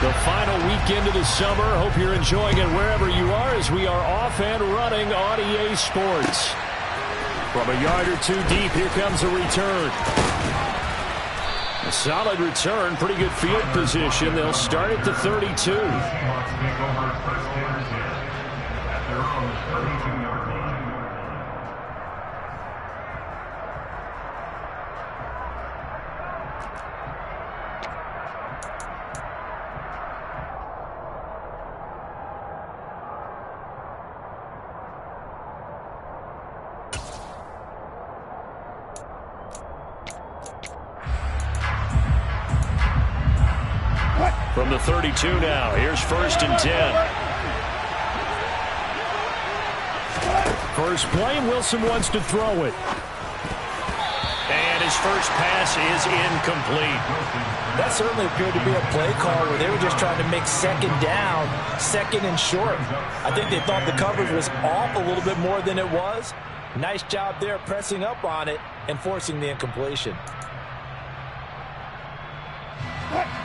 The final weekend of the summer. Hope you're enjoying it wherever you are as we are off and running on EA Sports. From a yard or two deep, here comes a return. A solid return, pretty good field position. They'll start at the 32. From the 32 now, here's 1st and 10. First play, and Wilson wants to throw it. And his first pass is incomplete. That certainly appeared to be a play call where they were just trying to make second down, second and short. I think they thought the coverage was off a little bit more than it was. Nice job there pressing up on it and forcing the incompletion.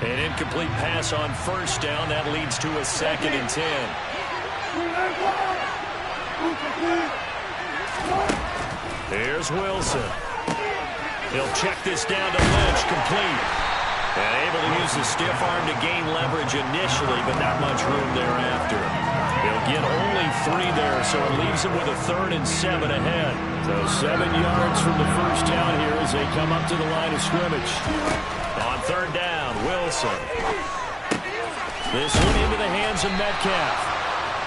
An incomplete pass on 1st down. That leads to a 2nd and 10. Here's Wilson. He'll check this down to Lynch, complete. And able to use the stiff arm to gain leverage initially, but not much room thereafter. He'll get only 3 there, so it leaves him with a 3rd and 7 ahead. So 7 yards from the first down here as they come up to the line of scrimmage. On 3rd down, Wilson. This one into the hands of Metcalf.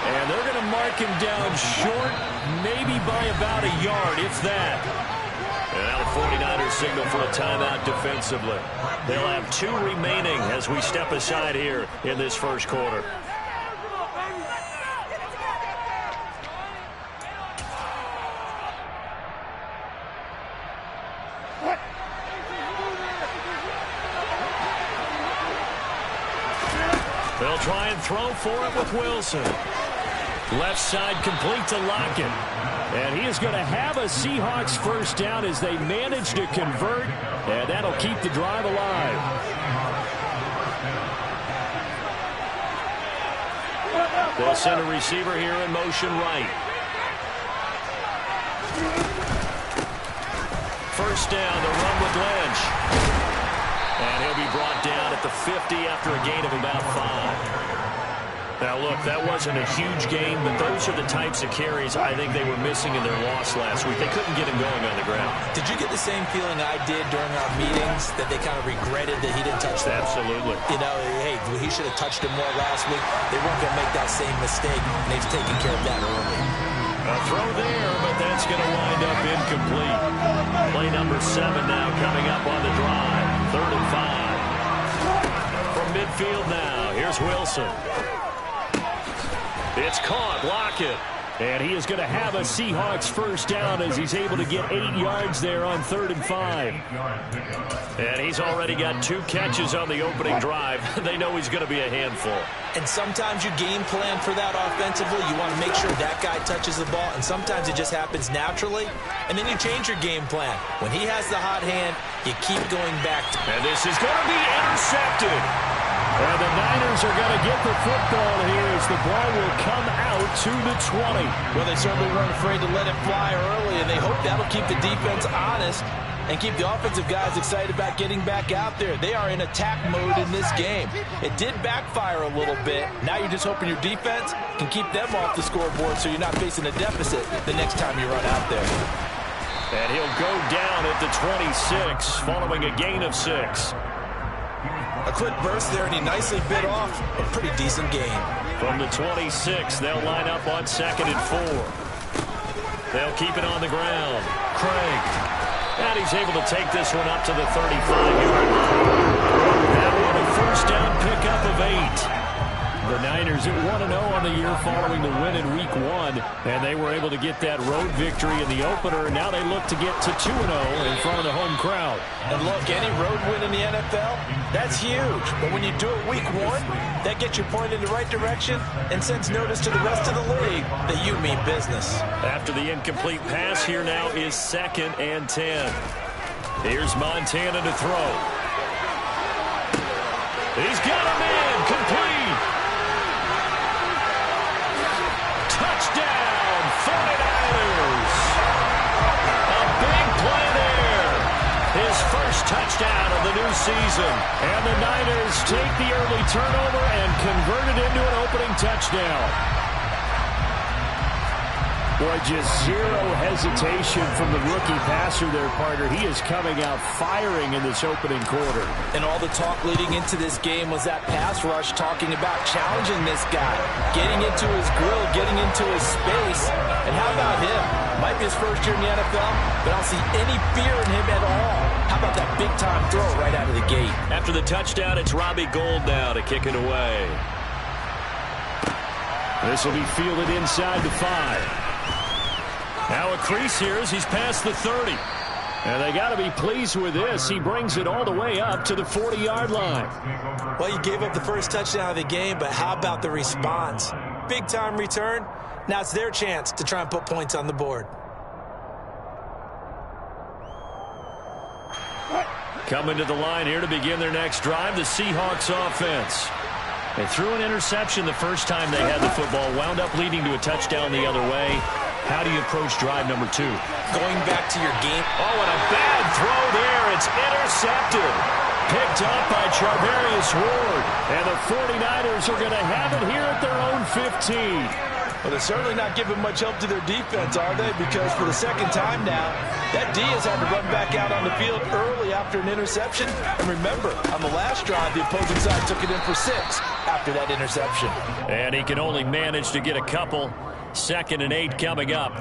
And they're going to mark him down short, maybe by about a yard, if that. And now the 49ers signal for a timeout defensively. They'll have 2 remaining as we step aside here in this first quarter. They'll try and throw for it with Wilson. Left side complete to Lockett. And he is going to have a Seahawks first down as they manage to convert. And that'll keep the drive alive. They'll send a receiver here in motion right. First down, the run with Lynch. And he'll be brought down at the 50 after a gain of about 5. Now, look, that wasn't a huge gain, but those are the types of carries I think they were missing in their loss last week. They couldn't get him going on the ground. Did you get the same feeling I did during our meetings, that they kind of regretted that he didn't touch the ball? Absolutely. You know, hey, he should have touched him more last week. They weren't going to make that same mistake, and they've taken care of that early. A throw there, but that's going to wind up incomplete. Play number 7 now coming up on the drive. 3rd and 5. From midfield now, here's Wilson. It's caught, Lockett. And he is going to have a Seahawks first down as he's able to get 8 yards there on 3rd and 5. And he's already got 2 catches on the opening drive. They know he's going to be a handful. And sometimes you game plan for that offensively. You want to make sure that guy touches the ball, and sometimes it just happens naturally. And then you change your game plan. When he has the hot hand, you keep going back. And this is going to be intercepted. And the Niners are going to get the football here as the ball will come out to the 20. Well, they certainly weren't afraid to let it fly early, and they hope that'll keep the defense honest and keep the offensive guys excited about getting back out there. They are in attack mode in this game. It did backfire a little bit. Now you're just hoping your defense can keep them off the scoreboard so you're not facing a deficit the next time you run out there. And he'll go down at the 26 following a gain of 6. A quick burst there, and he nicely bit off a pretty decent gain. From the 26, they'll line up on 2nd and 4. They'll keep it on the ground. Craig. And he's able to take this one up to the 35-yard line. That one a first down pickup of 8. The Niners at 1-0 on the year following the win in Week 1, and they were able to get that road victory in the opener. Now they look to get to 2-0 in front of the home crowd. And look, any road win in the NFL, that's huge. But when you do it Week 1, that gets you pointed in the right direction and sends notice to the rest of the league that you mean business. After the incomplete pass, here now is 2nd and 10. Here's Montana to throw. He's got him in. complete. Touchdown, 49ers. A big play there. His first touchdown of the new season. And the Niners take the early turnover and convert it into an opening touchdown. Boy, just zero hesitation from the rookie passer there, partner. He is coming out firing in this opening quarter. And all the talk leading into this game was that pass rush talking about challenging this guy, getting into his grill, getting into his space. And how about him? Might be his first year in the NFL, but I don't see any fear in him at all. How about that big-time throw right out of the gate? After the touchdown, it's Robbie Gould now to kick it away. This will be fielded inside the 5. Now a crease here as he's past the 30. And they got to be pleased with this. He brings it all the way up to the 40-yard line. Well, you gave up the first touchdown of the game, but how about the response? Big-time return. Now it's their chance to try and put points on the board. Coming to the line here to begin their next drive, the Seahawks offense. They threw an interception the first time they had the football, wound up leading to a touchdown the other way. How do you approach drive number 2? Going back to your game. Oh, and a bad throw there. It's intercepted. Picked up by Charvarius Ward. And the 49ers are going to have it here at their own 15. Well, they're certainly not giving much help to their defense, are they? Because for the second time now, that D has had to run back out on the field early after an interception. And remember, on the last drive, the opposing side took it in for 6 after that interception. And he can only manage to get a couple. 2nd and 8 coming up.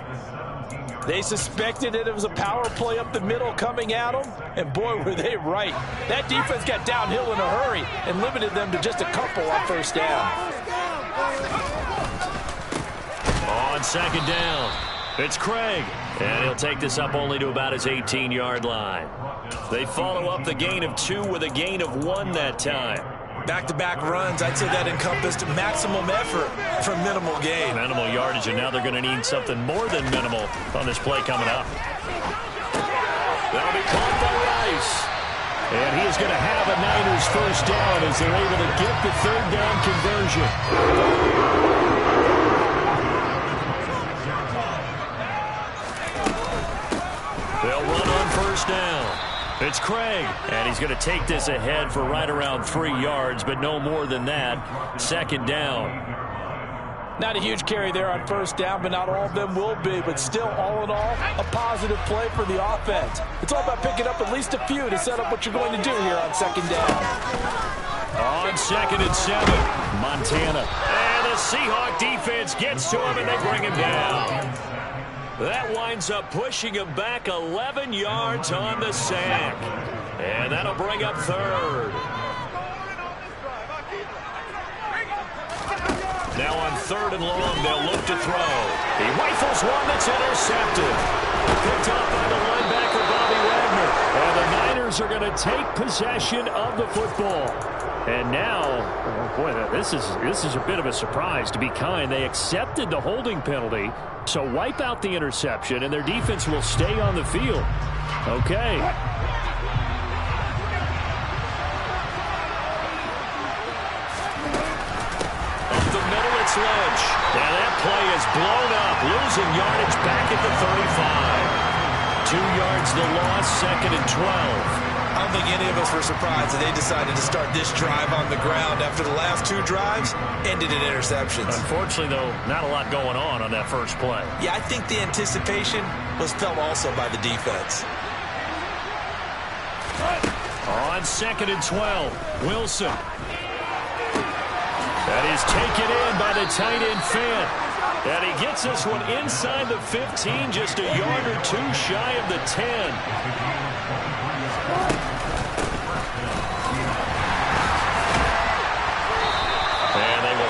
They suspected that it was a power play up the middle coming at them, and boy, were they right. That defense got downhill in a hurry and limited them to just a couple on first down. On 2nd down, it's Craig, and he'll take this up only to about his 18-yard line. They follow up the gain of 2 with a gain of 1 that time. Back-to-back runs, I'd say that encompassed maximum effort for minimal gain. Minimal yardage, and now they're going to need something more than minimal on this play coming up. That'll be caught by Rice. And he is going to have a Niners first down as they're able to get the 3rd down conversion. They'll run on first down. It's Craig, and he's going to take this ahead for right around 3 yards, but no more than that. 2nd down. Not a huge carry there on first down, but not all of them will be. But still, all in all, a positive play for the offense. It's all about picking up at least a few to set up what you're going to do here on 2nd down. On 2nd and 7, Montana. And the Seahawk defense gets to him, and they bring him down. That winds up pushing him back 11 yards on the sack. And that'll bring up 3rd. Now on 3rd and long, they'll look to throw. He rifles one that's intercepted. Picked up by the linebacker, Bobby Wagner. And the Niners are going to take possession of the football. And now, oh boy, this is a bit of a surprise. To be kind, they accepted the holding penalty. So wipe out the interception, and their defense will stay on the field. Okay. Up the middle, it's Lynch. And that play is blown up, losing yardage back at the 35. 2 yards the loss, 2nd and 12. I don't think any of us were surprised that they decided to start this drive on the ground after the last 2 drives ended in interceptions. Unfortunately, though, not a lot going on that first play. Yeah, I think the anticipation was felt also by the defense. On 2nd and 12, Wilson. That is taken in by the tight end, Fant. And he gets this one inside the 15, just a yard or 2 shy of the 10.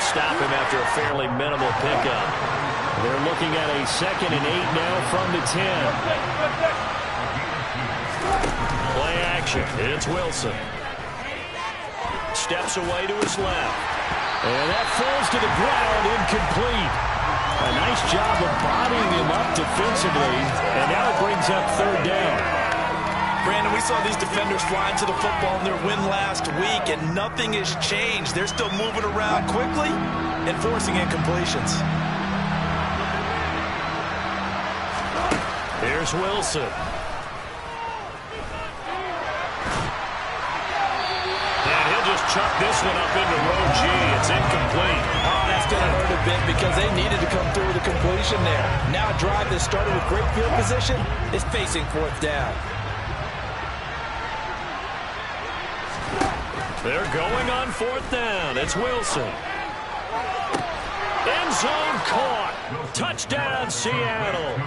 Stop him after a fairly minimal pickup. They're looking at a 2nd and 8 now from the 10. Play action. It's Wilson. Steps away to his left. And that falls to the ground, incomplete. A nice job of bodying him up defensively. And now it brings up 3rd down. Brandon, we saw these defenders flying to the football in their win last week, and nothing has changed. They're still moving around quickly and forcing incompletions. Here's Wilson. And he'll just chuck this one up into row G. It's incomplete. Oh, that's going to hurt a bit because they needed to come through with a completion there. Now a drive that started with great field position is facing fourth down. They're going on fourth down. It's Wilson. End zone caught. Touchdown, Seattle.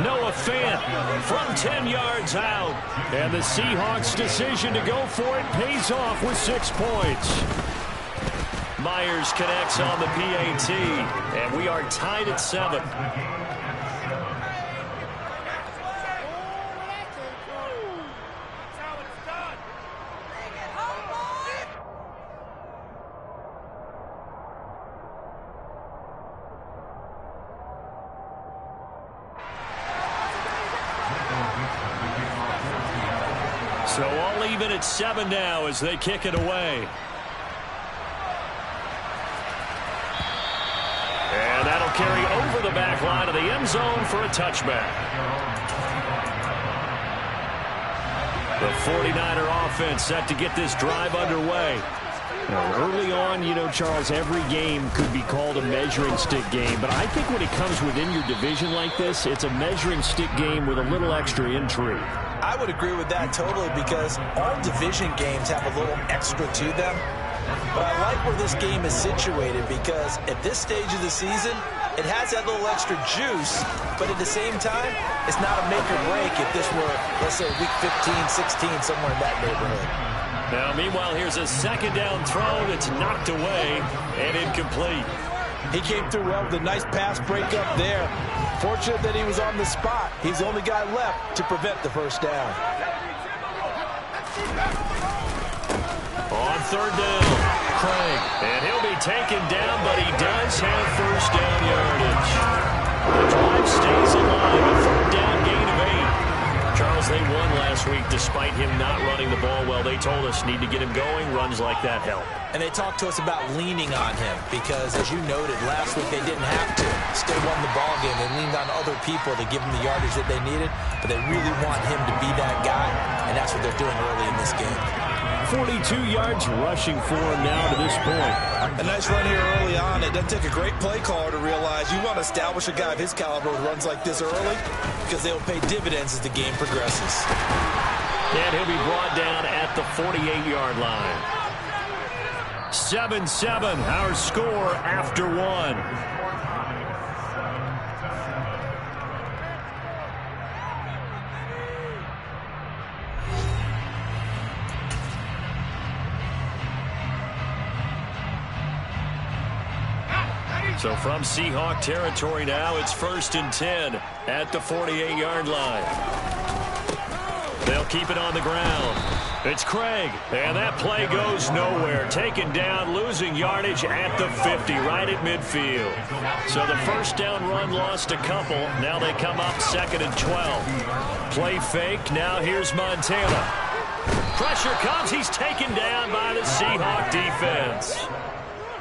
Noah Fant from 10 yards out. And the Seahawks' decision to go for it pays off with 6 points. Myers connects on the PAT, and we are tied at 7. So all even at 7 now as they kick it away. And that'll carry over the back line of the end zone for a touchback. The 49er offense set to get this drive underway. Early on, you know, Charles, every game could be called a measuring stick game. But I think when it comes within your division like this, it's a measuring stick game with a little extra intrigue. I would agree with that totally because all division games have a little extra to them. But I like where this game is situated because at this stage of the season, it has that little extra juice, but at the same time, it's not a make or break if this were, let's say, week 15, 16, somewhere in that neighborhood. Now, meanwhile, here's a second down throw that's knocked away and incomplete. He came through well with a nice pass breakup there. Fortunate that he was on the spot. He's the only guy left to prevent the first down. On third down, Craig. And he'll be taken down, but he does have first down yardage. The drive stays alive. A third down gain of 8. Charles, they won last week despite him not running the ball well. They told us need to get him going. Runs like that help. And they talked to us about leaning on him because, as you noted, last week they didn't have to. Still won the ball game. They leaned on other people to give them the yardage that they needed, but they really want him to be that guy, and that's what they're doing early in this game. 42 yards rushing for him now to this point. A nice run here early on. It doesn't take a great play caller to realize you want to establish a guy of his caliber who runs like this early because they'll pay dividends as the game progresses. And he'll be brought down at the 48-yard line. 7-7, our score after 1. So from Seahawk territory now, it's 1st and 10 at the 48-yard line. They'll keep it on the ground. It's Craig, and that play goes nowhere. Taken down, losing yardage at the 50, right at midfield. So the first down run lost a couple. Now they come up 2nd and 12. Play fake. Now here's Montana. Pressure comes. He's taken down by the Seahawk defense.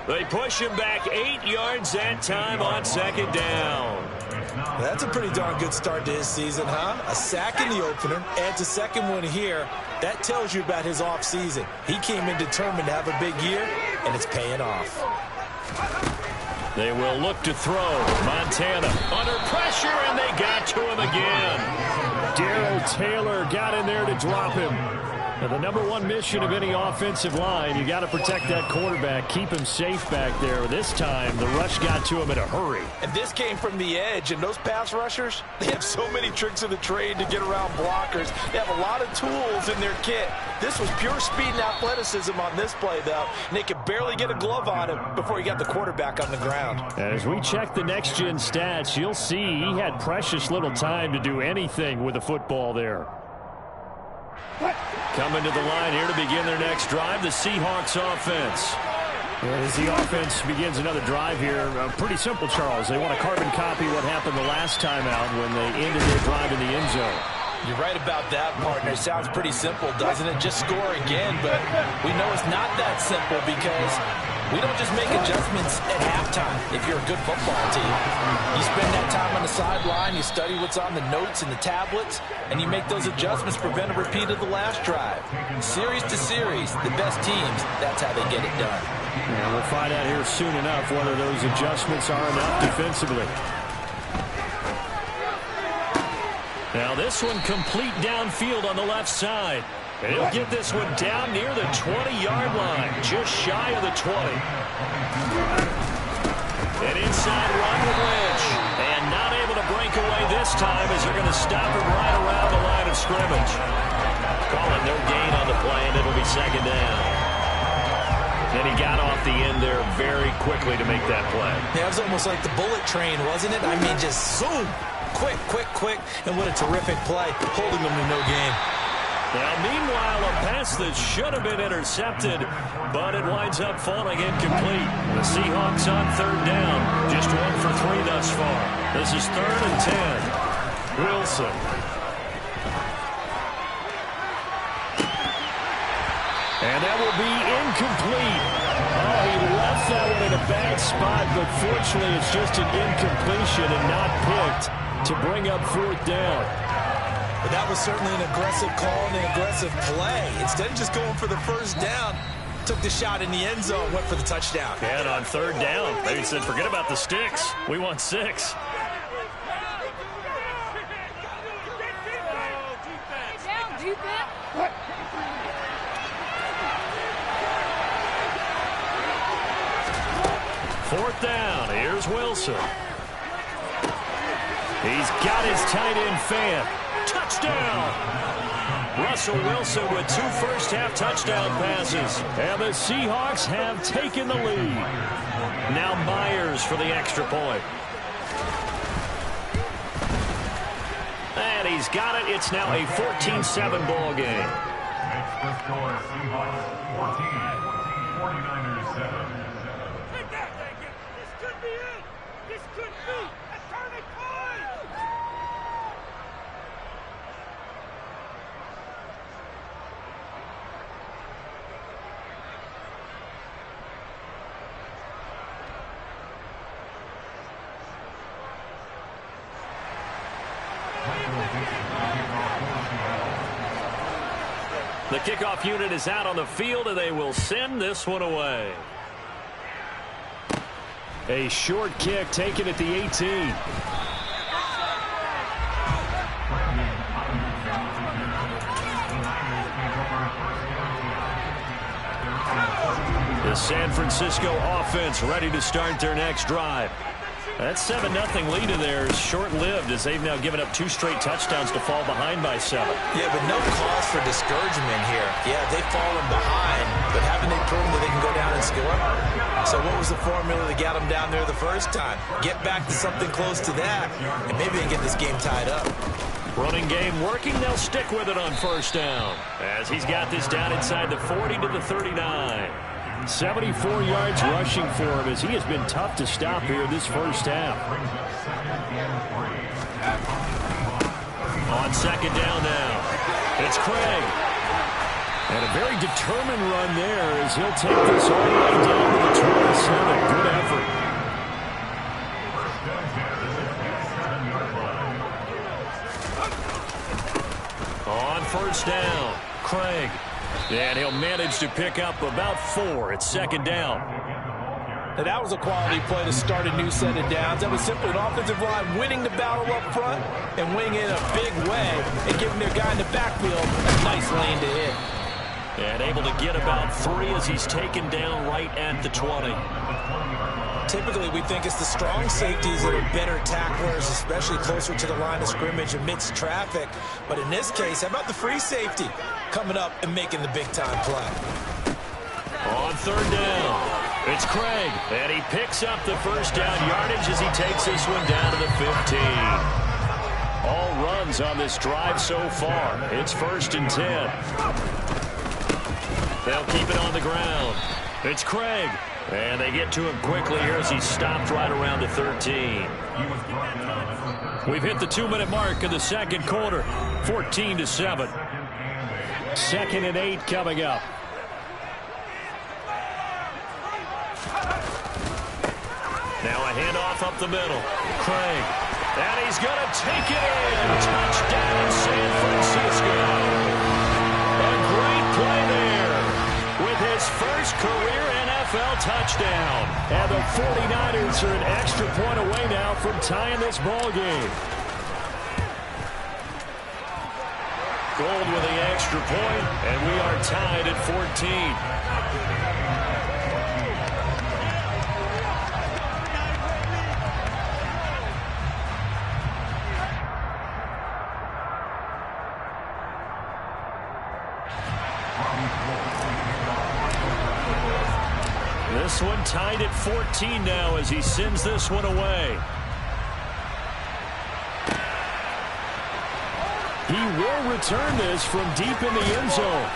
They push him back 8 yards that time on 2nd down. That's a pretty darn good start to his season, huh? A sack in the opener, adds a second one here. That tells you about his offseason. He came in determined to have a big year, and it's paying off. They will look to throw. Montana under pressure, and they got to him again. Darrell Taylor got in there to drop him. Now, the number one mission of any offensive line, you got to protect that quarterback, keep him safe back there. This time, the rush got to him in a hurry. And this came from the edge, and those pass rushers, they have so many tricks of the trade to get around blockers. They have a lot of tools in their kit. This was pure speed and athleticism on this play, though, and they could barely get a glove on him before he got the quarterback on the ground. As we check the next-gen stats, you'll see he had precious little time to do anything with the football there. Coming to the line here to begin their next drive, the Seahawks offense. As the offense begins another drive here, pretty simple, Charles. They want to carbon copy what happened the last time out when they ended their drive in the end zone. You're right about that, partner. Sounds pretty simple, doesn't it? Just score again, but we know it's not that simple because we don't just make adjustments at halftime if you're a good football team. You spend that time on the sideline, you study what's on the notes and the tablets, and you make those adjustments to prevent a repeat of the last drive. Series to series, the best teams, that's how they get it done. Yeah, we'll find out here soon enough whether those adjustments are enough defensively. Now this one complete downfield on the left side. And he'll get this one down near the 20-yard line, just shy of the 20. An inside run with Lynch. And not able to break away this time as they're going to stop him right around the line of scrimmage. Calling no gain on the play, and it'll be second down. And he got off the end there very quickly to make that play. Yeah, it was almost like the bullet train, wasn't it? I mean, just zoom. Quick, quick, quick. And what a terrific play, holding them to no gain. Now, meanwhile, a pass that should have been intercepted, but it winds up falling incomplete. The Seahawks on third down, just 1 for 3 thus far. This is 3rd and 10. Wilson. And that will be incomplete. Oh, he left that one in a bad spot, but fortunately it's just an incompletion and not picked to bring up 4th down. But that was certainly an aggressive call and an aggressive play. Instead of just going for the first down, took the shot in the end zone, went for the touchdown. And on 3rd down, they said, forget about the sticks. We want 6. Fourth down. Here's Wilson. He's got his tight end fan. Touchdown! Russell Wilson with 2 first-half touchdown passes. And the Seahawks have taken the lead. Now Myers for the extra point. And he's got it. It's now a 14-7 ball game. Next score, Seahawks 14, 49ers 7. Take that! This could be it! This could be a turning point! The kickoff unit is out on the field, and they will send this one away. A short kick taken at the 18. The San Francisco offense ready to start their next drive. That 7-0 lead of theirs short-lived as they've now given up 2 straight touchdowns to fall behind by 7. Yeah, but no cause for discouragement here. Yeah, they've fallen behind, but haven't they proven that they can go down and score? So what was the formula that got them down there the first time? Get back to something close to that, and maybe they can get this game tied up. Running game working. They'll stick with it on first down as he's got this down inside the 40 to the 39. 74 yards rushing for him as he has been tough to stop here this first half. On second down now, it's Craig. And a very determined run there as he'll take this all the way down to the 27. Good effort. On first down, Craig. And he'll manage to pick up about 4 at second down. Now that was a quality play to start a new set of downs. That was simply an offensive line winning the battle up front and winning it in a big way and giving their guy in the backfield a nice lane to hit. And able to get about 3 as he's taken down right at the 20. Typically, we think it's the strong safeties that are better tacklers, especially closer to the line of scrimmage amidst traffic. But in this case, how about the free safety coming up and making the big-time play? On third down, it's Craig. And he picks up the first down yardage as he takes this one down to the 15. All runs on this drive so far. It's 1st and 10. They'll keep it on the ground. It's Craig. And they get to him quickly here as he stopped right around the 13. We've hit the 2-minute mark of the second quarter. 14-7. 2nd and 8 coming up. Now a handoff up the middle. Craig. And he's going to take it in. Touchdown, San Francisco. A great play there with his first career NFL touchdown. And the 49ers are an extra point away now from tying this ball game. Gold with the extra point, and we are tied at 14. This one tied at 14 now as he sends this one away. He will return this from deep in the end zone.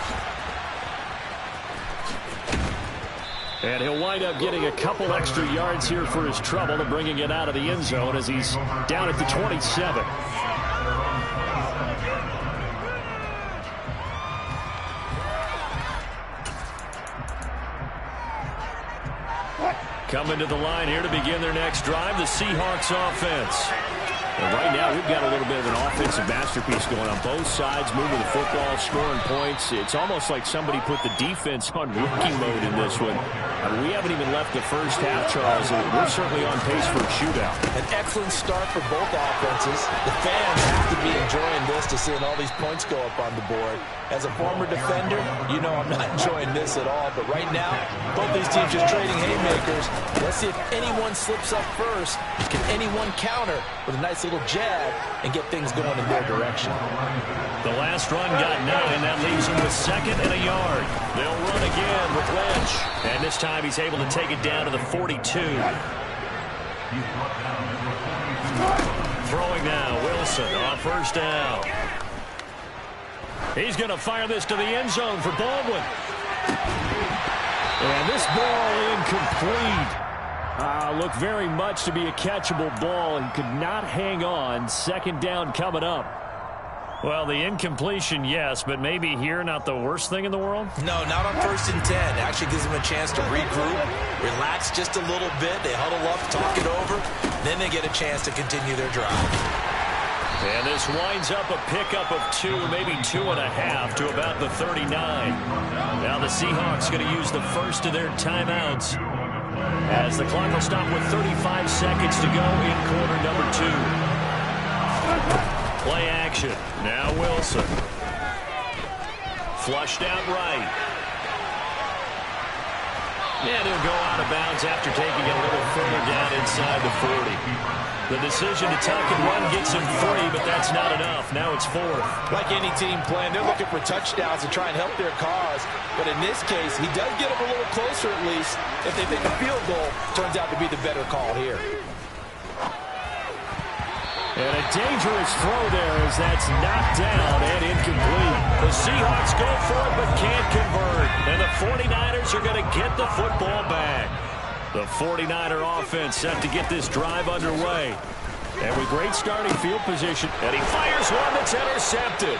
And he'll wind up getting a couple extra yards here for his trouble and bringing it out of the end zone as he's down at the 27. Coming to the line here to begin their next drive, the Seahawks offense. And right now, we've got a little bit of an offensive masterpiece going on both sides, moving the football, scoring points. It's almost like somebody put the defense on rookie mode in this one. I mean, we haven't even left the first half, Charles, and we're certainly on pace for a shootout. An excellent start for both offenses. The fans have to be enjoying this to seeing all these points go up on the board. As a former defender, you know I'm not enjoying this at all. But right now, both these teams just trading haymakers. Let's see if anyone slips up first. Can anyone counter with a nice little jab and get things going in their direction? The last run got 9. That leaves him with 2nd and a yard. They'll run again with Lynch. And this time he's able to take it down to the 42. Throwing now, Wilson on first down. He's going to fire this to the end zone for Baldwin. And this ball incomplete. Looked very much to be a catchable ball. He could not hang on. 2nd down coming up. Well, the incompletion, yes, but maybe here not the worst thing in the world? No, not on 1st and 10. Actually gives them a chance to regroup, relax just a little bit. They huddle up, talk it over. Then they get a chance to continue their drive. And this winds up a pickup of 2, maybe 2.5 to about the 39. Now the Seahawks going to use the first of their timeouts as the clock will stop with 35 seconds to go in quarter number 2. Play action. Now Wilson. Flushed out right. And he'll go out of bounds after taking it a little further down inside the 40. The decision to tuck and run gets him 3, but that's not enough. Now it's 4th. Like any team playing, they're looking for touchdowns to try and help their cause. But in this case, he does get them a little closer at least. If they think a field goal turns out to be the better call here. And a dangerous throw there as that's knocked down and incomplete. The Seahawks go for it but can't convert. And the 49ers are going to get the football back. The 49er offense set to get this drive underway. And with great starting field position. And he fires one that's intercepted.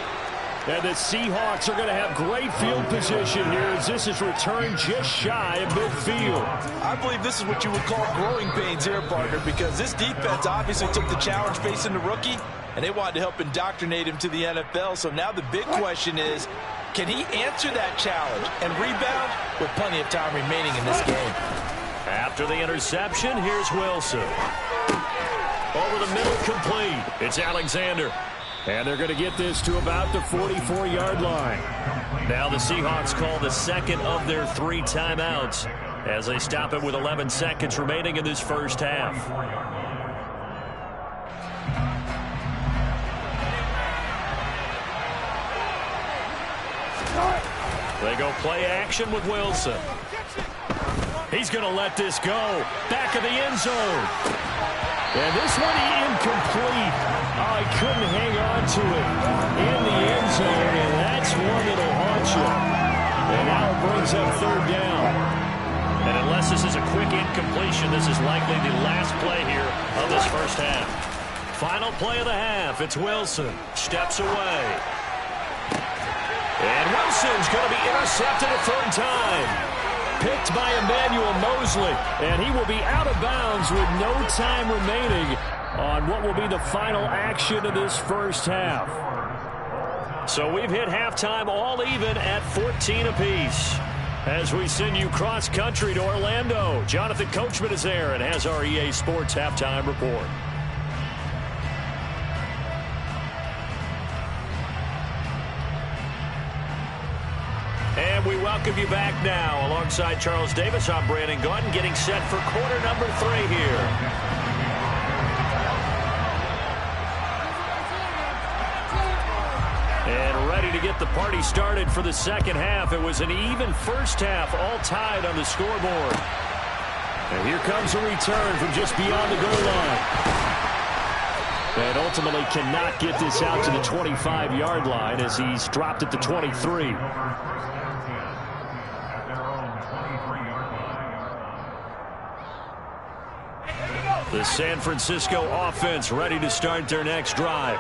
And the Seahawks are going to have great field position here as this is returned just shy of midfield. I believe this is what you would call growing pains here, partner, because this defense obviously took the challenge facing the rookie, and they wanted to help indoctrinate him to the NFL. So now the big question is, can he answer that challenge and rebound with plenty of time remaining in this game? After the interception, here's Wilson. Over the middle, complete. It's Alexander. And they're going to get this to about the 44-yard line. Now the Seahawks call the second of their 3 timeouts as they stop it with 11 seconds remaining in this first half. They go play action with Wilson. He's going to let this go. Back of the end zone. And this one incomplete. Oh, he couldn't hang on to it in the end zone, and that's one that'll haunt you. And now it brings up 3rd down. And unless this is a quick incompletion, this is likely the last play here of this first half. Final play of the half. It's Wilson. Steps away. And Wilson's going to be intercepted a third time. Picked by Emmanuel Mosley. And he will be out of bounds with no time remaining on what will be the final action of this first half. So we've hit halftime all even at 14 apiece. As we send you cross-country to Orlando, Jonathan Coachman is there and has our EA Sports halftime report. And we welcome you back now. Alongside Charles Davis, I'm Brandon Gaudin, getting set for quarter number 3 here. And ready to get the party started for the second half. It was an even first half, all tied on the scoreboard. And here comes a return from just beyond the goal line. And ultimately cannot get this out to the 25-yard line as he's dropped at the 23. The San Francisco offense ready to start their next drive.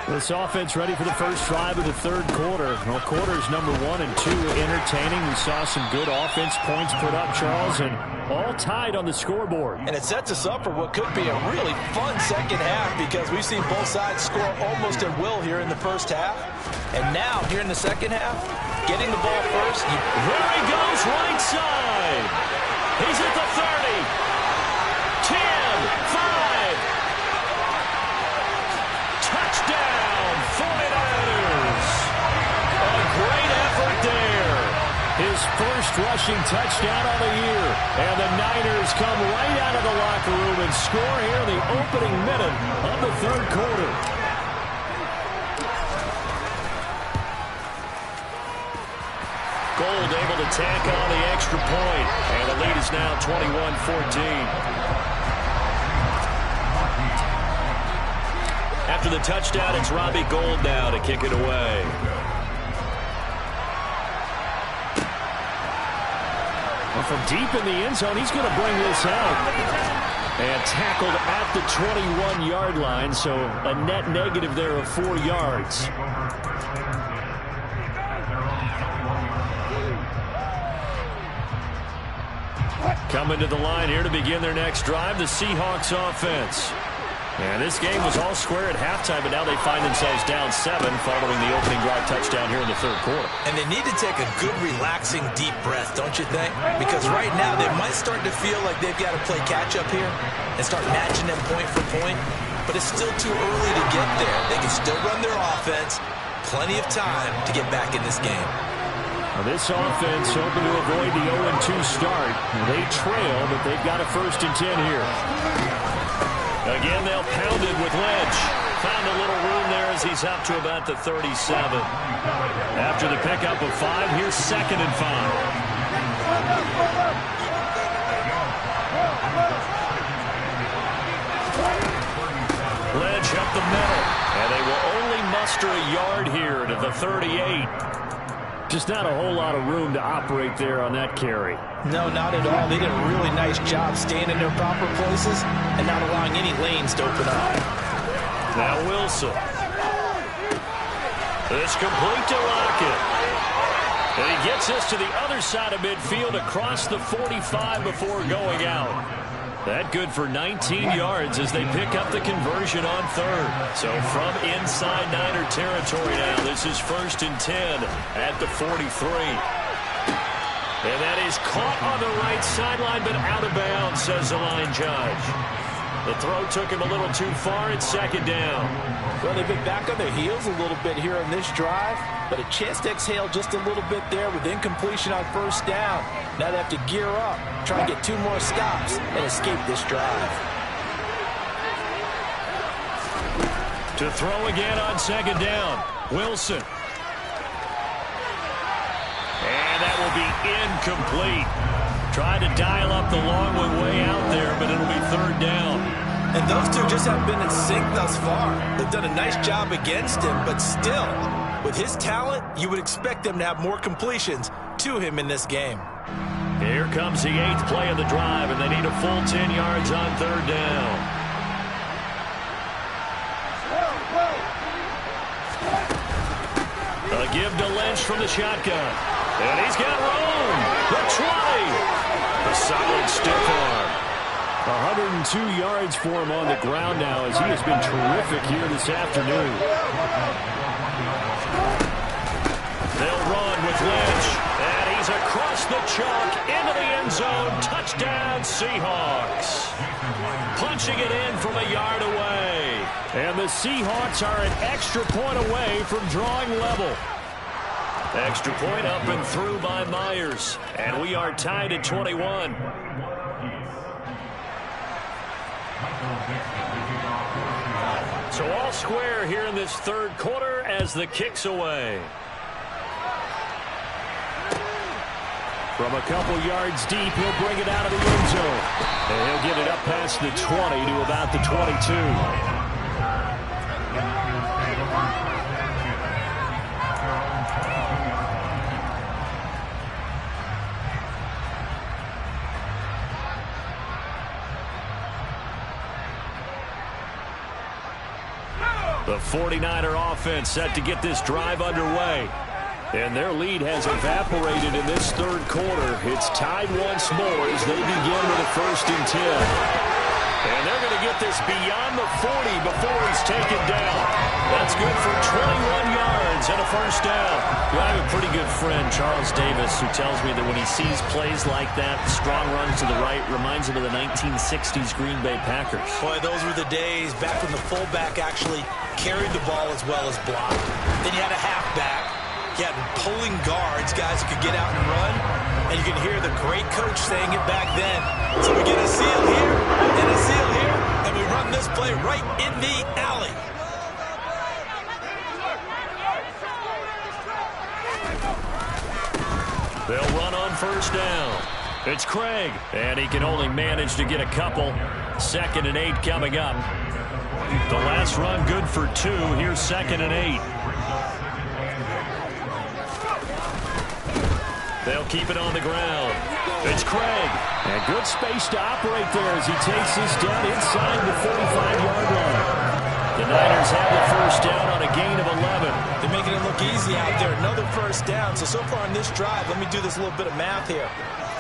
This offense ready for the first drive of the third quarter. Well, quarters number 1 and 2 entertaining. We saw some good offense points put up, Charles, and all tied on the scoreboard. And it sets us up for what could be a really fun second half because we've seen both sides score almost at will here in the first half. And now, here in the second half, getting the ball first. There he goes, right side. He's at the 30. 10, 5. Touchdown, 49ers. A great effort there. His first rushing touchdown on the year. And the Niners come right out of the locker room and score here in the opening minute of the third quarter. Gold able to tack on the extra point. And the lead is now 21-14. After the touchdown, it's Robbie Gould now to kick it away. Well, from deep in the end zone, he's going to bring this out. And tackled at the 21-yard line, so a net negative there of 4 yards. Coming to the line here to begin their next drive, the Seahawks offense. And this game was all square at halftime, but now they find themselves down 7 following the opening drive touchdown here in the third quarter. And they need to take a good, relaxing, deep breath, don't you think? Because right now they might start to feel like they've got to play catch-up here and start matching them point for point. But it's still too early to get there. They can still run their offense. Plenty of time to get back in this game. Now this offense hoping to avoid the 0-2 start. They trail, but they've got a 1st and 10 here. Again, they'll pound it with Lynch. Found a little room there as he's up to about the 37. After the pickup of 5, here's 2nd and 5. Lynch up the middle. And they will only muster a yard here to the 38. Just not a whole lot of room to operate there on that carry. No, not at all. They did a really nice job staying in their proper places and not allowing any lanes to open up. Now Wilson. It's complete to Lockett. And he gets this to the other side of midfield across the 45 before going out. That good for 19 yards as they pick up the conversion on 3rd. So from inside Niner territory now, this is 1st and 10 at the 43. And that is caught on the right sideline, but out of bounds, says the line judge. The throw took him a little too far. It's 2nd down. Well, they've been back on their heels a little bit here on this drive, but a chance to exhale just a little bit there with incompletion on 1st down. Now they have to gear up, try and get 2 more stops, and escape this drive. To throw again on 2nd down. Wilson. And that will be incomplete. Trying to dial up the long one way out there, but it'll be 3rd down. And those two just haven't been in sync thus far. They've done a nice job against him, but still, with his talent, you would expect them to have more completions to him in this game. Here comes the 8th play of the drive, and they need a full 10 yards on 3rd down. A give to Lynch from the shotgun. And he's got room. The 20. A solid stiff arm. 102 yards for him on the ground now as he has been terrific here this afternoon. They'll run with Lynch. And he's across the chalk into the end zone. Touchdown, Seahawks. Punching it in from a yard away. And the Seahawks are an extra point away from drawing level. Extra point up and through by Myers. And we are tied at 21. So all square here in this 3rd quarter as the kick's away. From a couple yards deep, he'll bring it out of the end zone. And he'll get it up past the 20 to about the 22. The 49er offense set to get this drive underway. And their lead has evaporated in this 3rd quarter. It's tied once more as they begin with a 1st and 10. And they're going to get this beyond the 40 before he's taken down. That's good for 21 yards and a 1st down. Well, I have a pretty good friend, Charles Davis, who tells me that when he sees plays like that, strong runs to the right, reminds him of the 1960s Green Bay Packers. Boy, those were the days back when the fullback actually carried the ball as well as blocked. Then you had a halfback. You had pulling guards, guys who could get out and run, and you can hear the great coach saying it back then. So we get a seal here, and a seal here, and we run this play right in the alley. They'll run on 1st down. It's Craig, and he can only manage to get a couple. 2nd and 8 coming up. The last run good for 2. Here's 2nd and 8. They'll keep it on the ground. It's Craig. And good space to operate there as he takes this down inside the 45-yard line. The Niners have the 1st down on a gain of 11. They're making it look easy out there. Another 1st down. So far in this drive, let me do this little bit of math here.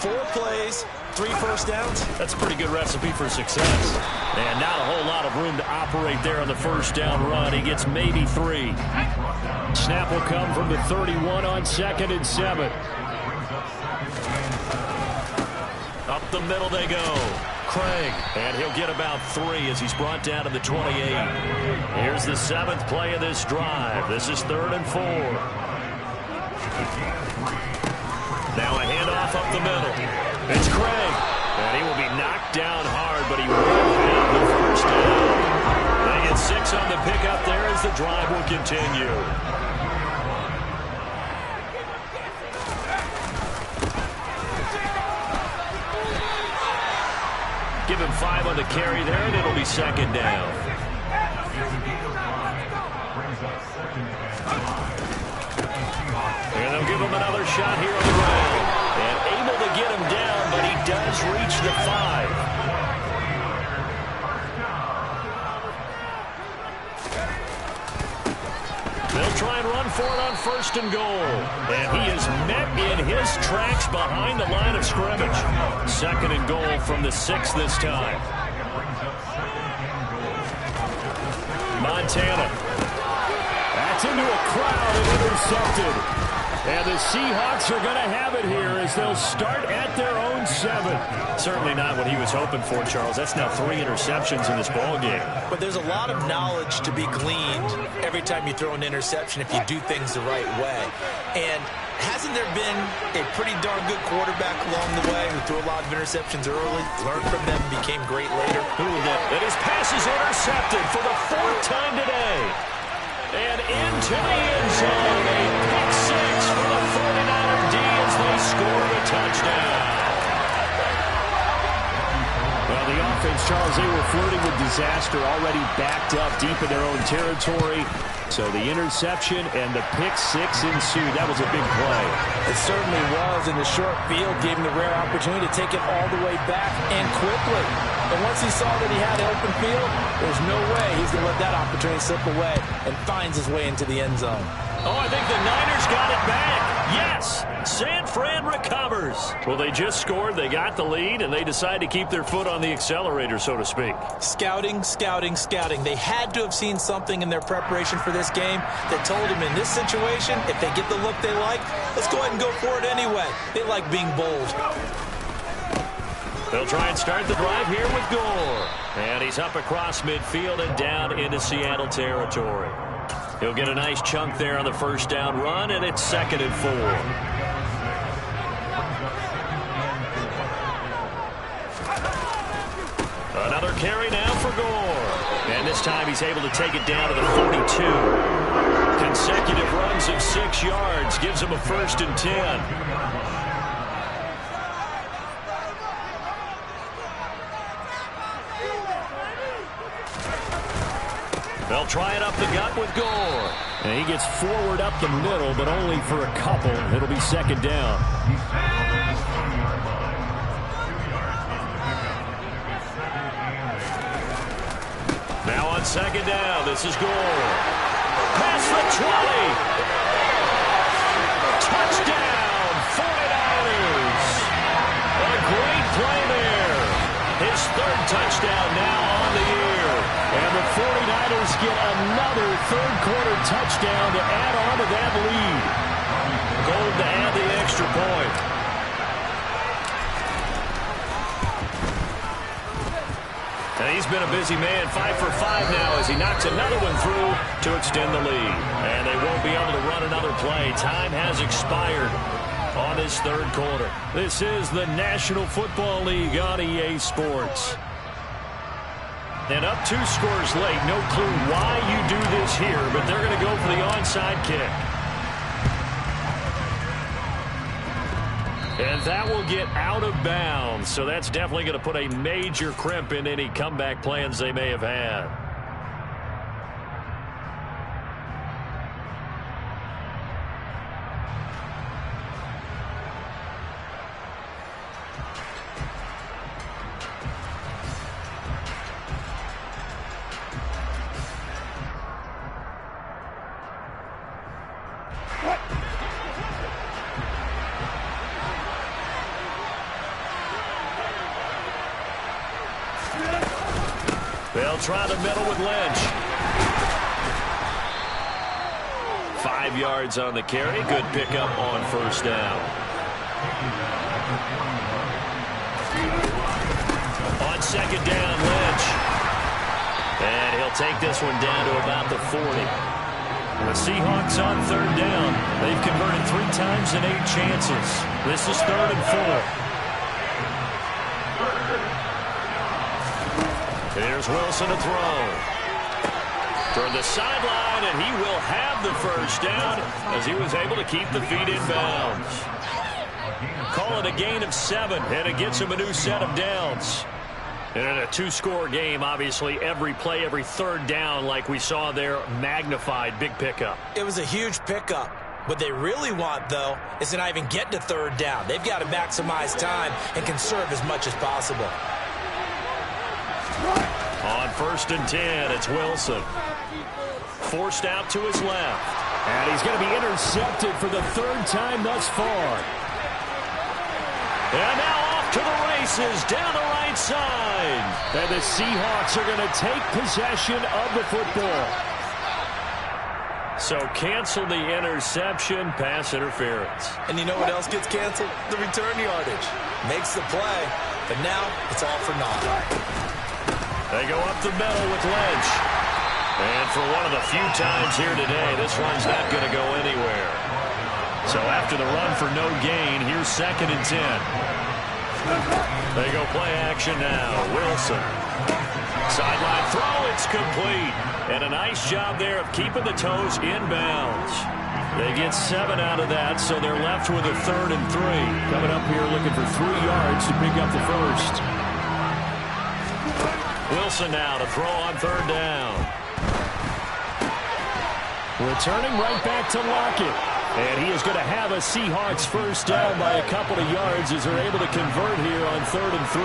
4 plays, 3 1st downs. That's a pretty good recipe for success. And not a whole lot of room to operate there on the 1st down run. He gets maybe 3. Snap will come from the 31 on 2nd and 7. Up the middle they go. Craig, and he'll get about 3 as he's brought down to the 28. Here's the 7th play of this drive. This is 3rd and 4. Now a handoff up the middle. It's Craig, and he will be knocked down hard, but he will have the 1st down. They get 6 on the pickup there as the drive will continue. Give him 5 on the carry there, and it'll be 2nd down. And they'll give him another shot here on the ground. And able to get him down, but he does reach the 5. They'll try and run for it on 1st and goal. And he is met in his tracks behind the line of scrimmage. 2nd and goal from the 6 this time. Montana. That's into a crowd and intercepted. And the Seahawks are going to have it here as they'll start at their own 7. Certainly not what he was hoping for, Charles. That's now 3 interceptions in this ball game. But there's a lot of knowledge to be gleaned every time you throw an interception if you do things the right way. And hasn't there been a pretty darn good quarterback along the way who threw a lot of interceptions early, learned from them, became great later? Who would that? And his pass is intercepted for the 4th time today. And into the end zone, a pick 6 for the 49er D as they score a touchdown. Well, the offense, Charles, they were flirting with disaster, already backed up deep in their own territory. So the interception and the pick six ensued. That was a big play. It certainly was, and the short field gave him the rare opportunity to take it all the way back and quickly. And once he saw that he had open field, there's no way he's going to let that opportunity slip away, and finds his way into the end zone. Oh, I think the Niners got it back. Yes, San Fran recovers. Well, they just scored, they got the lead, and they decide to keep their foot on the accelerator, so to speak. Scouting, scouting, scouting. They had to have seen something in their preparation for this game that told them in this situation, if they get the look they like, let's go ahead and go for it anyway. They like being bold. They'll try and start the drive here with Gore. And he's up across midfield and down into Seattle territory. He'll get a nice chunk there on the first down run, and it's 2nd and 4. Another carry now for Gore. And this time he's able to take it down to the 42. Consecutive runs of 6 yards gives him a 1st and 10. They'll try it up the gut with Gore. And he gets forward up the middle, but only for a couple. It'll be 2nd down. Now on 2nd down, this is Gore. Past the 20. Touchdown, 49ers. A great play there. His 3rd touchdown now on the year. And the 49ers get another 3rd-quarter touchdown to add on to that lead. Gold to add the extra point. And he's been a busy man, 5 for 5 now as he knocks another one through to extend the lead. And they won't be able to run another play. Time has expired on this 3rd quarter. This is the National Football League on EA Sports. And up 2 scores late. No clue why you do this here, but they're going to go for the onside kick. And that will get out of bounds. So that's definitely going to put a major crimp in any comeback plans they may have had. They'll try the middle with Lynch. 5 yards on the carry. Good pickup on 1st down. On 2nd down, Lynch. And he'll take this one down to about the 40. The Seahawks on 3rd down. They've converted 3 times in 8 chances. This is 3rd and 4. Here's Wilson to throw. Toward the sideline, and he will have the 1st down as he was able to keep the feet in bounds. Call it a gain of 7, and it gets him a new set of downs. And in a 2-score game, obviously, every play, every 3rd down, like we saw there, magnified. Big pickup. It was a huge pickup. What they really want, though, is to not even get to 3rd down. They've got to maximize time and conserve as much as possible. On 1st and 10, it's Wilson. Forced out to his left. And he's going to be intercepted for the 3rd time thus far. And now off to the races down the right side. And the Seahawks are going to take possession of the football. So cancel the interception, pass interference. And you know what else gets canceled? The return yardage. Makes the play, but now it's all for naught. They go up the middle with Lynch. And for one of the few times here today, this run's not going to go anywhere. So after the run for no gain, here's 2nd and 10. They go play action now. Wilson. Sideline throw, it's complete. And a nice job there of keeping the toes in bounds. They get 7 out of that, so they're left with a 3rd and 3. Coming up here looking for 3 yards to pick up the 1st. Wilson now to throw on 3rd down. Returning right back to Lockett. And he is going to have a Seahawks first down by a couple of yards as they're able to convert here on 3rd and 3.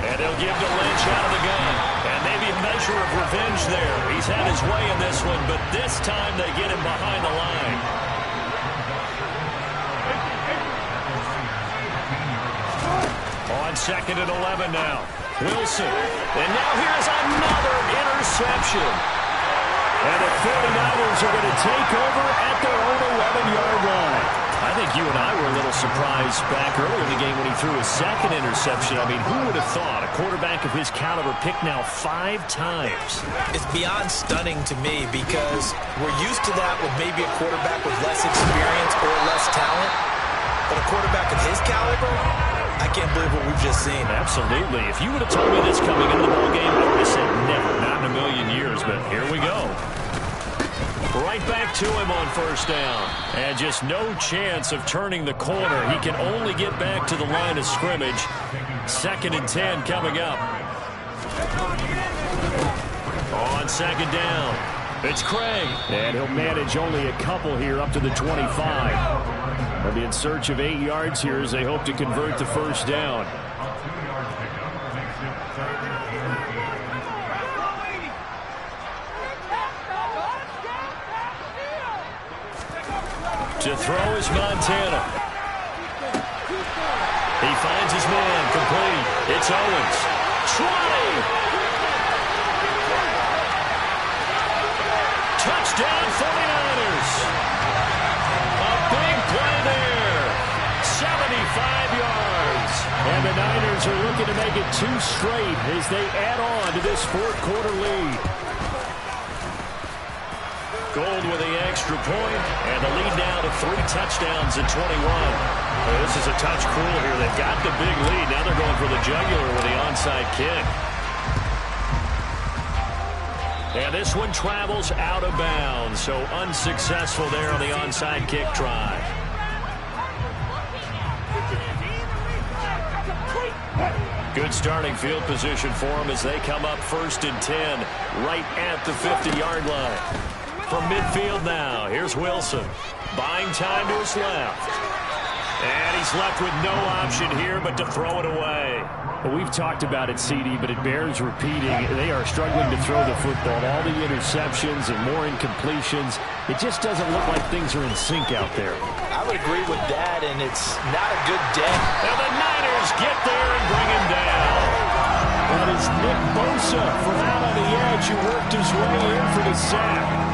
And they'll give to Lynch out of the gun. And maybe a measure of revenge there. He's had his way in this one, but this time they get him behind the line. On 2nd and 11 now. Wilson. And now here's another interception. And the 49ers are going to take over at their own 11-yard line. I think you and I were a little surprised back earlier in the game when he threw his 2nd interception. I mean, who would have thought a quarterback of his caliber picked now 5 times? It's beyond stunning to me because we're used to that with maybe a quarterback with less experience or less talent. But a quarterback of his caliber, I can't believe what we've just seen. Absolutely. If you would have told me this coming into the ballgame, I would have said never, not in a million years. But here we go. Right back to him on 1st down. And just no chance of turning the corner. He can only get back to the line of scrimmage. 2nd and 10 coming up. On 2nd down, it's Craig. And he'll manage only a couple here up to the 25. They'll be in search of 8 yards here as they hope to convert the first down. To throw is Montana. He finds his man, complete. It's Owens. 20. Touchdown 49ers. A big play there. 75 yards. And the Niners are looking to make it 2 straight as they add on to this 4th quarter lead. Gold with the extra point, and the lead now to 3 touchdowns at 21. Well, this is a touch cruel here. They've got the big lead. Now they're going for the jugular with the onside kick. And this one travels out of bounds, so unsuccessful there on the onside kick try. Good starting field position for them as they come up 1st and 10 right at the 50-yard line. From midfield now, here's Wilson. Buying time to his left. And he's left with no option here but to throw it away. Well, we've talked about it, CD, but it bears repeating. They are struggling to throw the football. All the interceptions and more incompletions. It just doesn't look like things are in sync out there. I would agree with that, and it's not a good day. And the Niners get there and bring him down. That is Nick Bosa from out on the edge who worked his way in for the sack.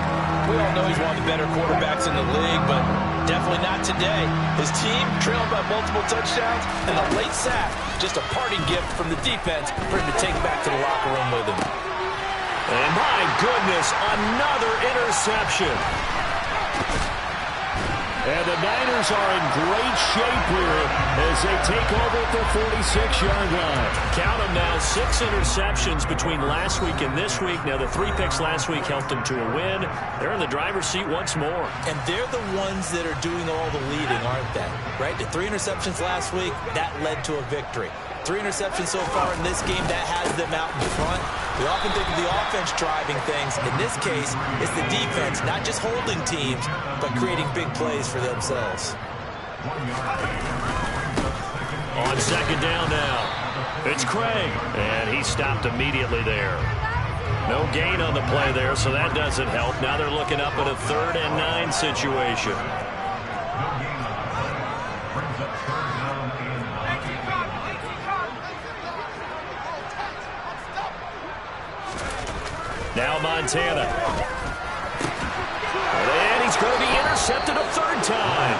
We all know he's one of the better quarterbacks in the league, but definitely not today. His team trailed by multiple touchdowns, and a late sack, just a parting gift from the defense for him to take back to the locker room with him. And my goodness, another interception. And the Niners are in great shape here as they take over at the 46-yard line. Count them now, 6 interceptions between last week and this week. Now, the 3 picks last week helped them to a win. They're in the driver's seat once more. And they're the ones that are doing all the leading, aren't they? Right? The 3 interceptions last week, that led to a victory. 3 interceptions so far in this game, that has them out in front. We often think of the offense driving things. In this case, it's the defense, not just holding teams, but creating big plays for themselves. On 2nd down now, it's Craig. And he stopped immediately there. No gain on the play there, so that doesn't help. Now they're looking up at a 3rd and 9 situation. Now Montana. And he's going to be intercepted a 3rd time.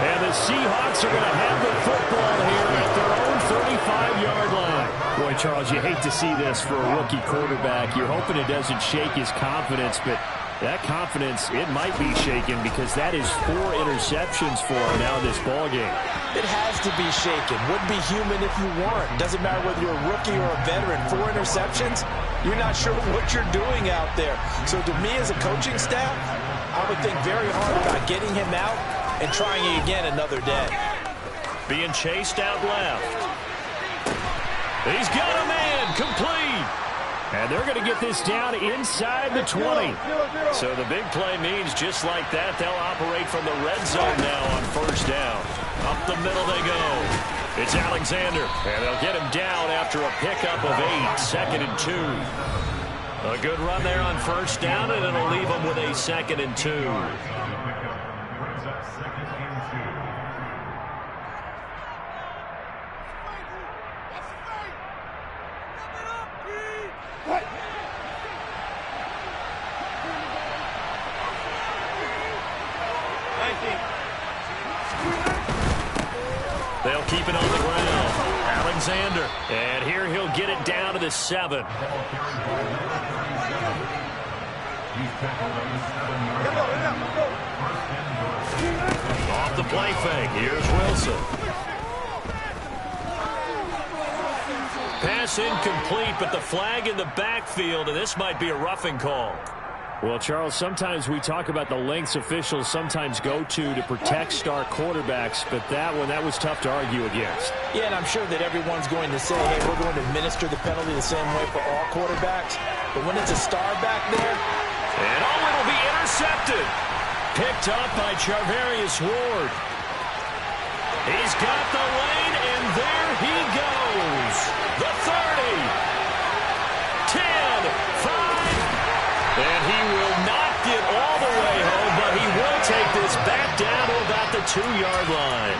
And the Seahawks are going to have the football here at their own 35-yard line. Boy, Charles, you hate to see this for a rookie quarterback. You're hoping it doesn't shake his confidence, but that confidence, it might be shaken because that is 4 interceptions for him now in this ballgame. It has to be shaken. Wouldn't be human if you weren't. Doesn't matter whether you're a rookie or a veteran. 4 interceptions, you're not sure what you're doing out there. So to me as a coaching staff, I would think very hard about getting him out and trying again another day. Being chased out left. He's got a man, complete. And they're going to get this down inside the 20. So the big play means just like that, they'll operate from the red zone now on first down. Up the middle they go. It's Alexander, and they'll get him down after a pickup of 8, 2nd and 2. A good run there on first down, and it'll leave them with a 2nd and 2. They'll keep it on the ground. Alexander. And here he'll get it down to the 7. Off the play fake. Here's Wilson. Pass incomplete, but the flag in the backfield, and this might be a roughing call. Well, Charles, sometimes we talk about the lengths officials sometimes go to protect star quarterbacks, but that was tough to argue against. Yeah, and I'm sure that everyone's going to say, hey, we're going to administer the penalty the same way for all quarterbacks. But when it's a star back there, and it'll be intercepted. Picked up by Charvarius Ward. He's got the lane, and there he goes. The 30. 10, 5. And he will not get all the way home, but he will take this back down to about the 2-yard line.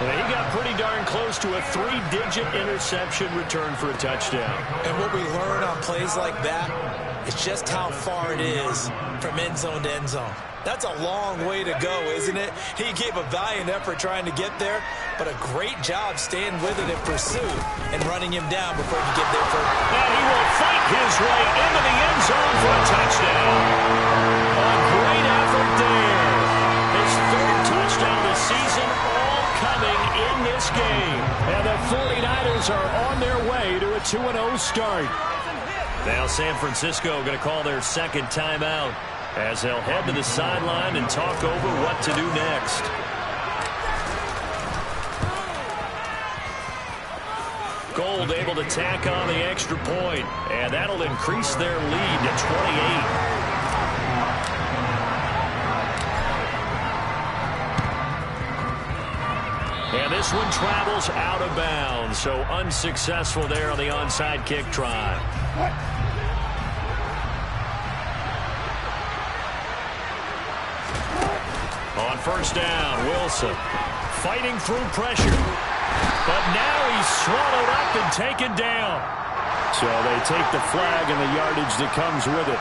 And he got pretty darn close to a 3-digit interception return for a touchdown. and what we learn on plays like that is just how far it is from end zone to end zone. That's a long way to go, isn't it? He gave a valiant effort trying to get there, but a great job staying with it in pursuit and running him down before he could get there for. And he will fight his way into the end zone for a touchdown. A great effort there. His 3rd touchdown this season, all coming in this game. And the 49ers are on their way to a 2-0 start. Now San Francisco going to call their 2nd timeout as they'll head to the sideline and talk over what to do next. Gold able to tack on the extra point, and that'll increase their lead to 28. And this one travels out of bounds, so unsuccessful there on the onside kick try. On first down, Wilson fighting through pressure. But now he's swallowed up and taken down. So they take the flag and the yardage that comes with it.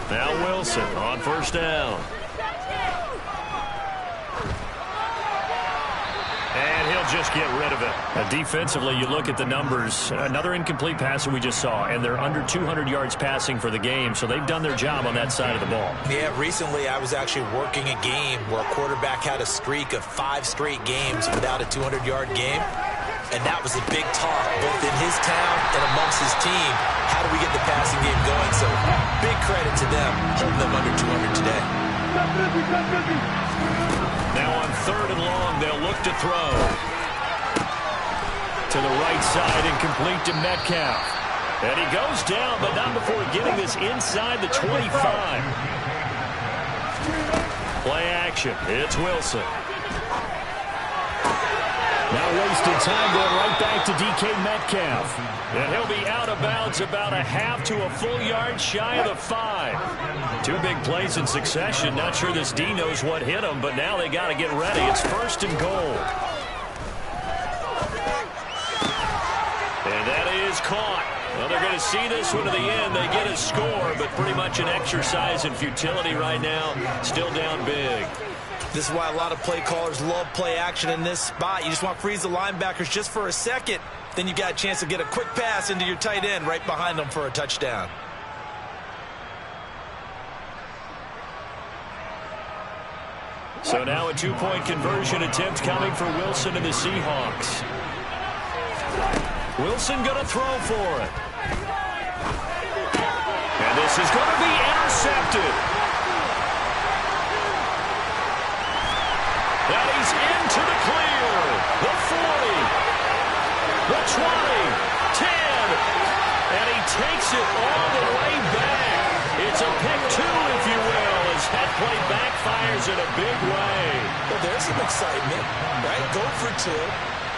Now Wilson on first down. And he'll just get rid of it. Defensively, you look at the numbers. Another incomplete pass that we just saw, and they're under 200 yards passing for the game, so they've done their job on that side of the ball. Yeah, recently I was actually working a game where a quarterback had a streak of 5 straight games without a 200-yard game, and that was a big talk, both in his town and amongst his team. How do we get the passing game going? So big credit to them, holding them under 200 today. Now on 3rd and long, they'll look to throw. To the right side and complete to Metcalf. And he goes down, but not before getting this inside the 25. Play action. It's Wilson. Now wasted time going right back to DK Metcalf. And he'll be out of bounds about a half to a full yard shy of the 5. 2 big plays in succession. Not sure this D knows what hit him, but now they got to get ready. It's 1st and goal. And that is caught. Well, they're going to see this one to the end. They get a score, but pretty much an exercise in futility right now. Still down big. This is why a lot of play callers love play action in this spot. You just want to freeze the linebackers just for a second. Then you got a chance to get a quick pass into your tight end right behind them for a touchdown. So now a 2-point conversion attempt coming for Wilson and the Seahawks. Wilson going to throw for it. And this is going to be intercepted. And he's into the clear. takes it all the way back. It's a pick two, if you will, as that play backfires in a big way. Well, there's some excitement, right? Go for two,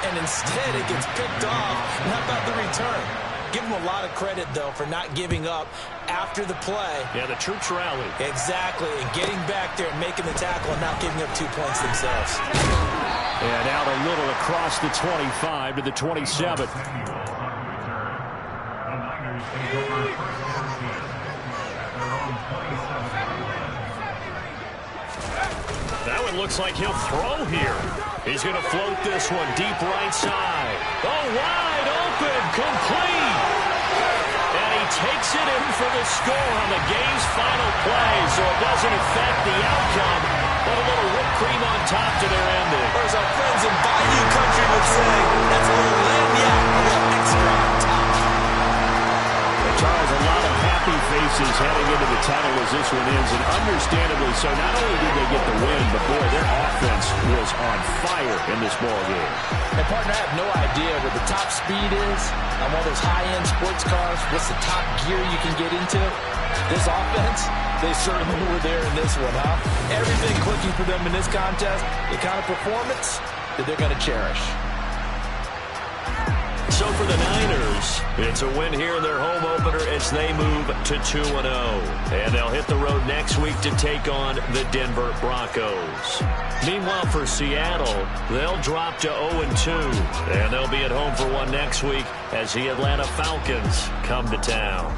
and instead it gets picked off. And how about the return? Give him a lot of credit, though, for not giving up after the play. Yeah, the troops rallied. Exactly, and getting back there and making the tackle and not giving up 2 points themselves. And out a little across the 25 to the 27. That one looks like he'll throw here. He's going to float this one deep right side. Oh, wide open, complete. And he takes it in for the score on the game's final play, so it doesn't affect the outcome, but a little whipped cream on top to their ending. Or as our friends in Bayou Country would say, that's a little lagniappe, a little extra on top. And Charles, a lot of happy faces heading into the tunnel as this one ends, and understandably so. Not only did they get the win, but boy, their offense was on fire in this ball game. And partner, I have no idea what the top speed is on one of those high-end sports cars. What's the top gear you can get into? This offense, they certainly were there in this one, huh? Everything clicking for them in this contest, the kind of performance that they're going to cherish. So for the Niners, it's a win here in their home opener as they move to 2-0. And they'll hit the road next week to take on the Denver Broncos. Meanwhile, for Seattle, they'll drop to 0-2. And they'll be at home for one next week as the Atlanta Falcons come to town.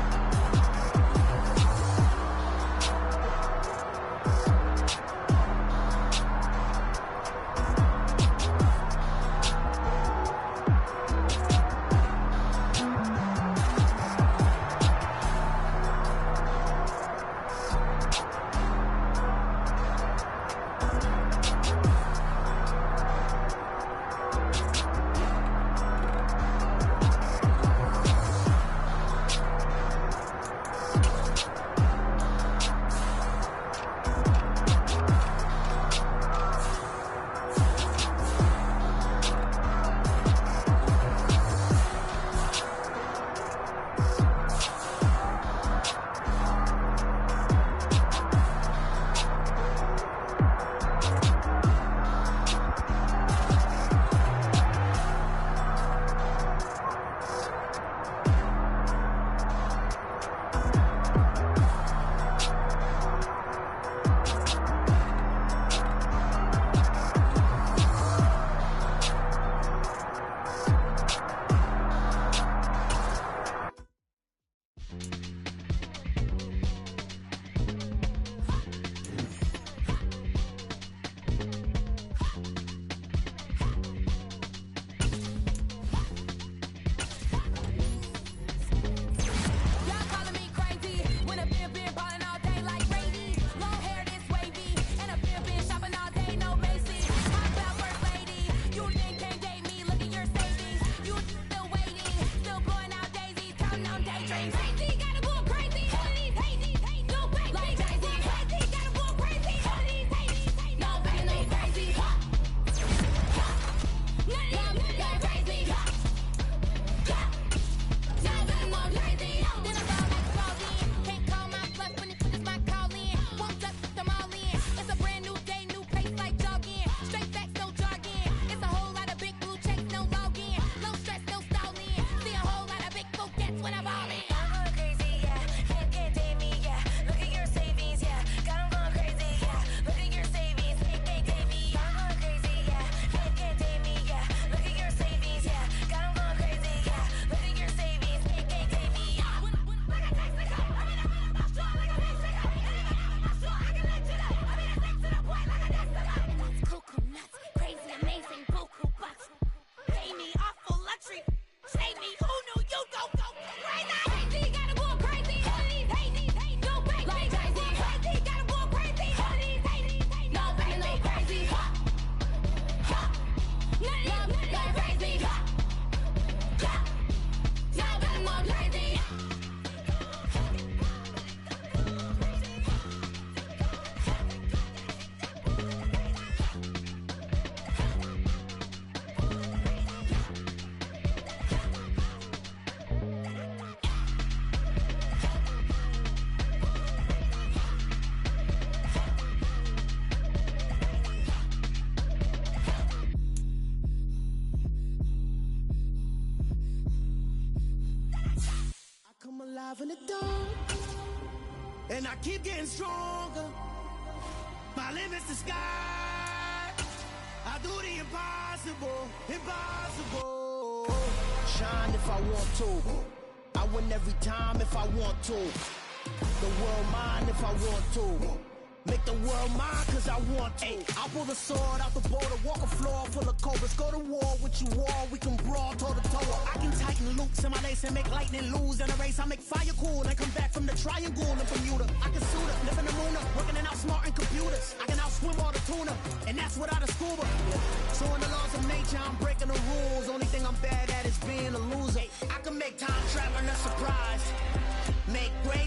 in the dark, and I keep getting stronger. My limit's the sky. I do the impossible, impossible. Shine if I want to. I win every time if I want to. The world mine if I want to. Make the world mine cause I want to. I'll pull the sword out the border, walk a floor full of cobras. Go to war with you all, we can brawl toe to toe. I can tighten loops in my lace and make lightning lose in a race. I make fire cool and come back from the triangle in Bermuda. I can suit up, live in the moon up, working and outsmarting computers. I can outswim all the tuna, and that's without a scuba. So in the laws of nature, I'm breaking the rules. Only thing I'm bad at is being a loser. I can make time traveling a surprise. Make great